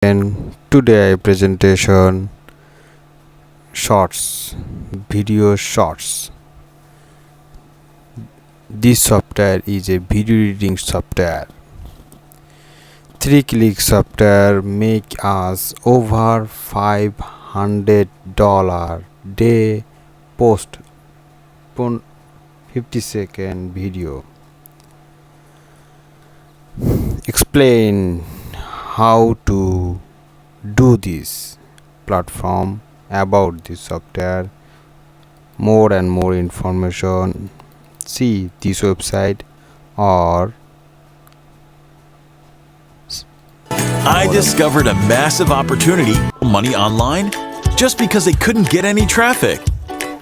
And today presentation shorts, video shorts. This software is a video editing software. 3-click software make us over $500 day post 50-second video. Explain how to do this platform about this software. More and more information, see this website or I discovered a massive opportunity money online just because they couldn't get any traffic.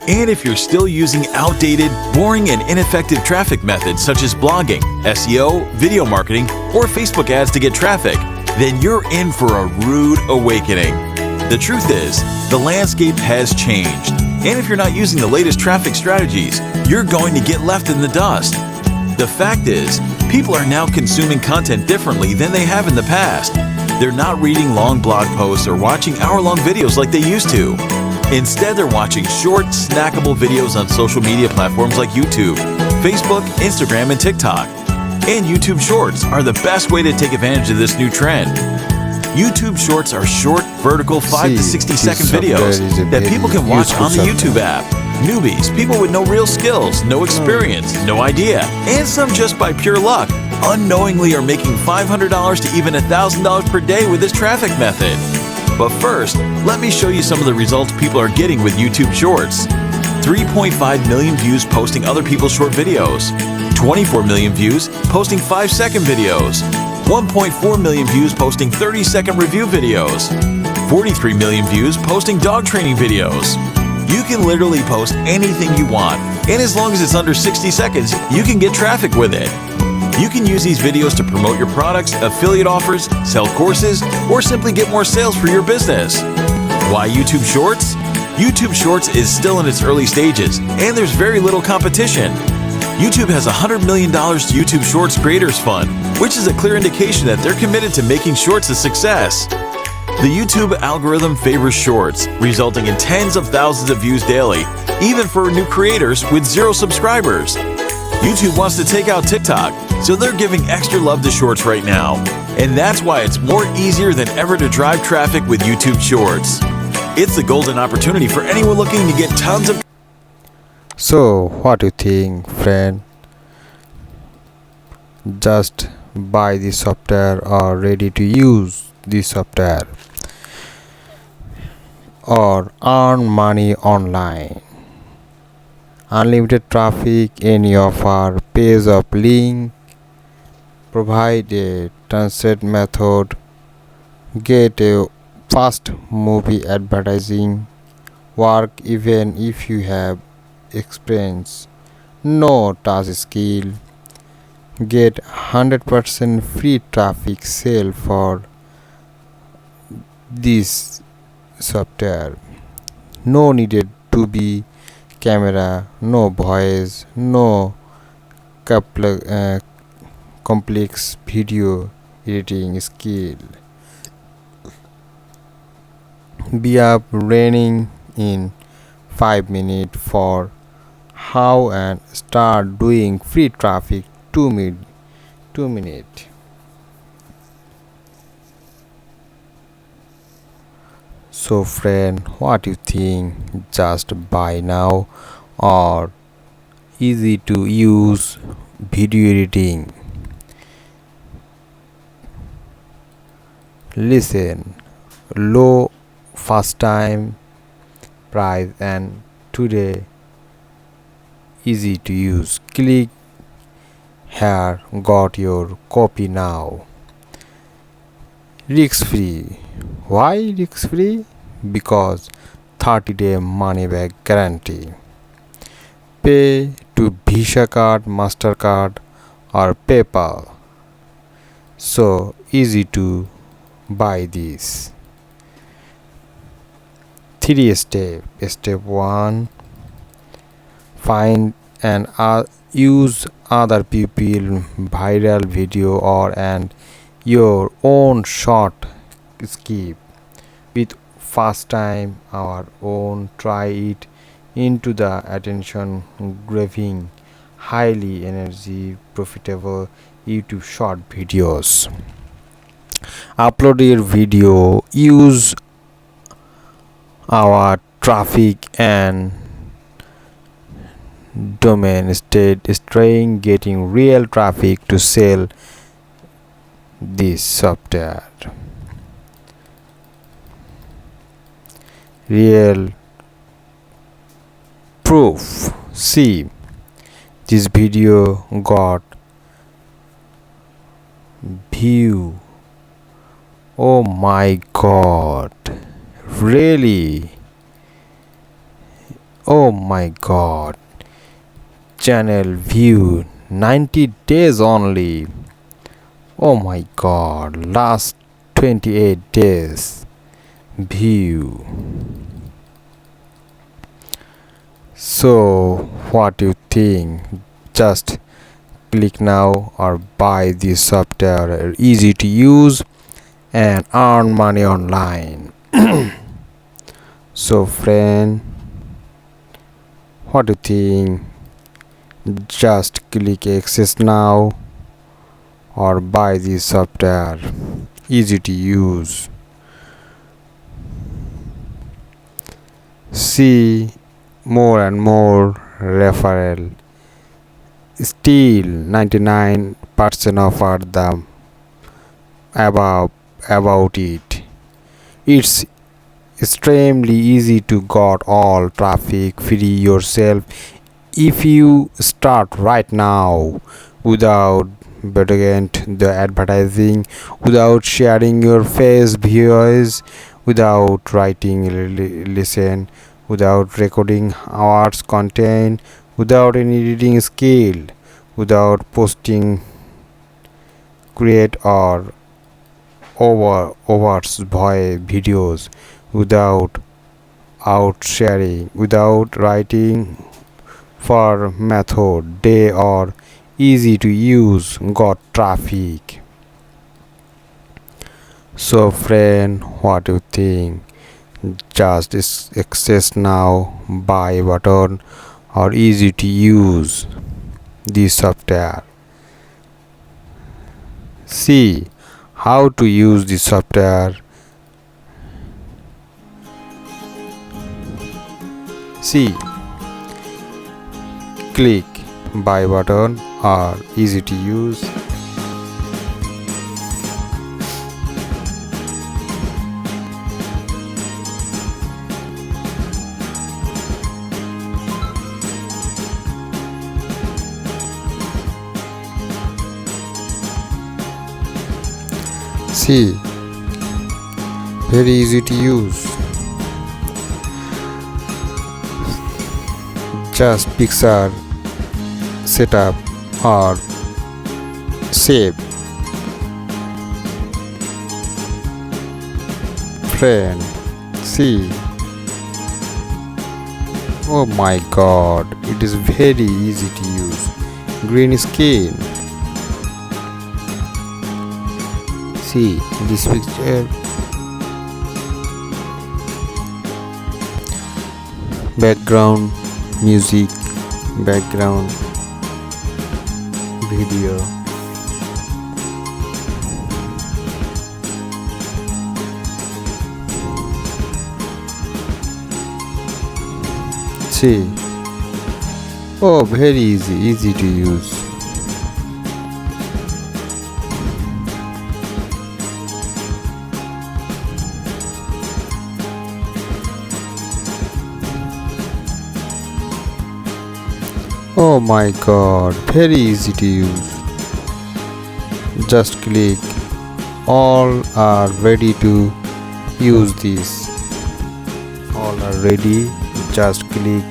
And if you're still using outdated, boring, and ineffective traffic methods such as blogging, SEO, video marketing, or Facebook ads to get traffic, then you're in for a rude awakening. The truth is, the landscape has changed. And if you're not using the latest traffic strategies, you're going to get left in the dust. The fact is, people are now consuming content differently than they have in the past. They're not reading long blog posts or watching hour-long videos like they used to. Instead, they're watching short, snackable videos on social media platforms like YouTube, Facebook, Instagram, and TikTok. And YouTube Shorts are the best way to take advantage of this new trend. YouTube Shorts are short, vertical 5 to 60 second videos that people can watch on the YouTube app. Newbies, people with no real skills, no experience, no idea, and some just by pure luck, unknowingly are making $500 to even $1,000 per day with this traffic method. But first, let me show you some of the results people are getting with YouTube Shorts. 3.5 million views posting other people's short videos. 24 million views posting 5-second videos. 1.4 million views posting 30-second review videos. 43 million views posting dog training videos. You can literally post anything you want, and as long as it's under 60 seconds, you can get traffic with it. You can use these videos to promote your products, affiliate offers, sell courses, or simply get more sales for your business. Why YouTube Shorts? YouTube Shorts is still in its early stages, and there's very little competition. YouTube has $100 million to YouTube Shorts Creators Fund, which is a clear indication that they're committed to making Shorts a success. The YouTube algorithm favors Shorts, resulting in tens of thousands of views daily, even for new creators with 0 subscribers. YouTube wants to take out TikTok, so they're giving extra love to Shorts right now. And that's why it's more easier than ever to drive traffic with YouTube Shorts. It's the golden opportunity for anyone looking to get tons of. So what do you think, friend? Just buy this software or ready to use this software or earn money online. Unlimited traffic, any of our page of link, provide a translate method, get a fast movie advertising, work even if you have experience, no touch skill, get 100% free traffic sale for this software. No needed to be camera, no voice, no complex video editing skill. Be up running in 5 minutes for how and start doing free traffic 2 minutes. So friend, what do you think? Just buy now or easy to use video editing? Listen, low first time price and today easy to use. Click here, got your copy now. Risk free. Why risk free? Because 30-day money back guarantee. Pay to Visa card, MasterCard or PayPal. So easy to buy this. 3 steps. Step 1, find and use other people viral video or and your own short skip with fast time our own. Try it into the attention grabbing, highly energy profitable YouTube short videos. Upload your video, use our traffic and domain state string, getting real traffic to sell this software. Real proof. See, this video got view. Oh my god, really? Oh my god, channel view 90 days only. Oh my god, last 28 days view. So what do you think? Just click now or buy this software, easy to use and earn money online. So friend, what do you think? Just click access now or buy this software, easy to use. See more and more referral. Still 99% offer the about it. It's extremely easy to got all traffic free yourself if you start right now without budget the advertising, without sharing your face views, without writing listen, without recording hours content, without any editing skill, without posting create or overs voice videos, without out sharing, without writing for method day or easy to use got traffic. So friend, what do you think? Just access now, buy button or easy to use this software. See how to use this software. See, click buy button or easy to use. See, very easy to use. Just picture setup or save. Friend, see. Oh my god, it is very easy to use. Green screen. See this picture. Background music, background video. See, oh, very easy to use. Oh my god, very easy to use. Just click. All are ready to use this. All are ready. Just click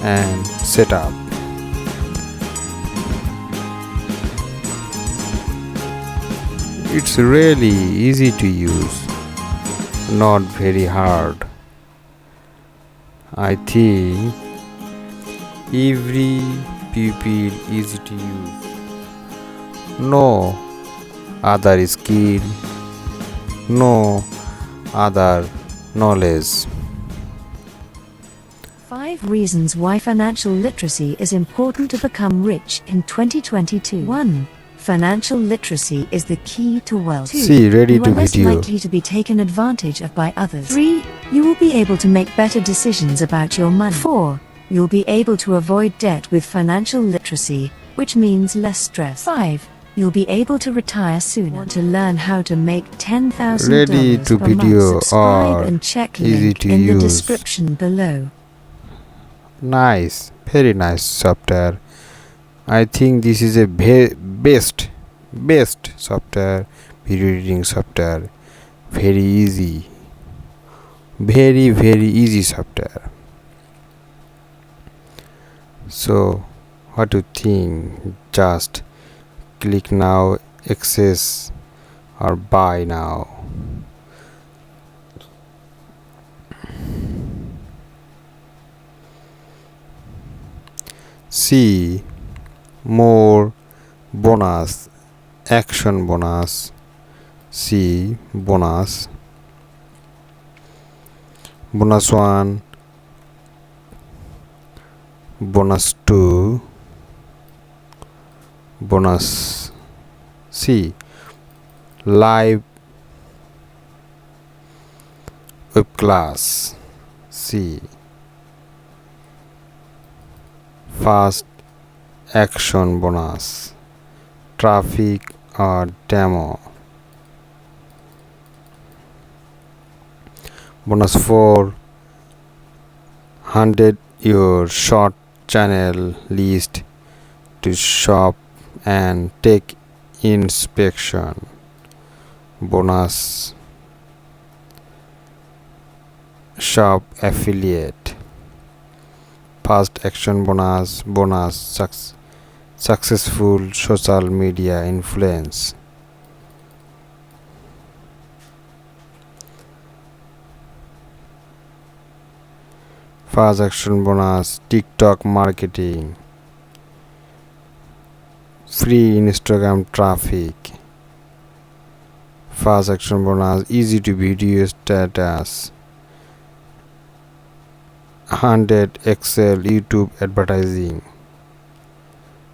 and set up. It's really easy to use, not very hard. I think every pupil easy to use. No other skill, no other knowledge. 5 reasons why financial literacy is important to become rich in 2022. 1. Financial literacy is the key to wealth. 2. See, ready You to are less video. likely to be taken advantage of by others. 3. You will be able to make better decisions about your money. 4. You'll be able to avoid debt with financial literacy, which means less stress. 5. You'll be able to retire sooner. Want to learn how to make $10,000 Ready to per video month? Subscribe or and check easy link to in the use. description below. Nice, very nice software. I think this is a best software, video editing software. Very easy, very easy software. So what do you think? Just click now, access or buy now. See more bonus, action bonus. See bonus 1, bonus 2, bonus. See live web class. See fast action bonus, traffic or demo. Bonus 4, 100 your short channel list to shop and take inspection. Bonus shop affiliate. Fast action bonus, successful social media influence. Fast action bonus, TikTok marketing. Free Instagram traffic. Fast action bonus, easy to video status. 100 Excel YouTube advertising.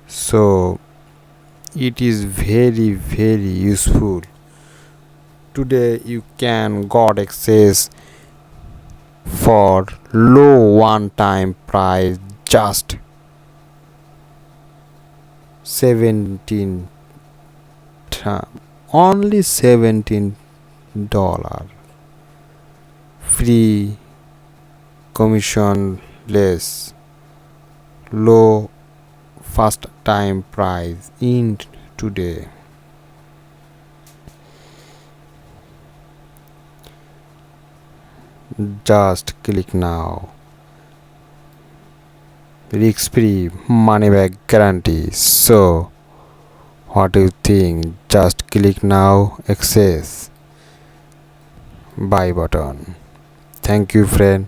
So it is very useful. Today you can got access for low one-time price, just 17, only $17, free, commission less, low first time price in today. Just click now. Risk free, money back guarantee. So what do you think? Just click now, access, buy button. Thank you friend,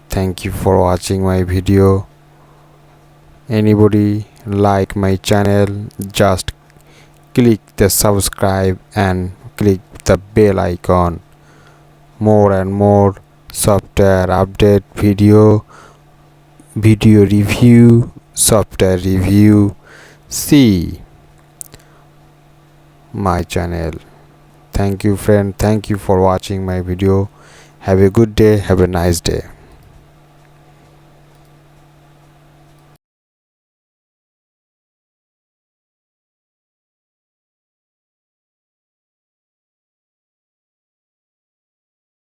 thank you for watching my video. Anybody like my channel, just click the subscribe and click the bell icon. More and more software update video review, software review. See my channel. Thank you friend, thank you for watching my video. Have a good day, have a nice day.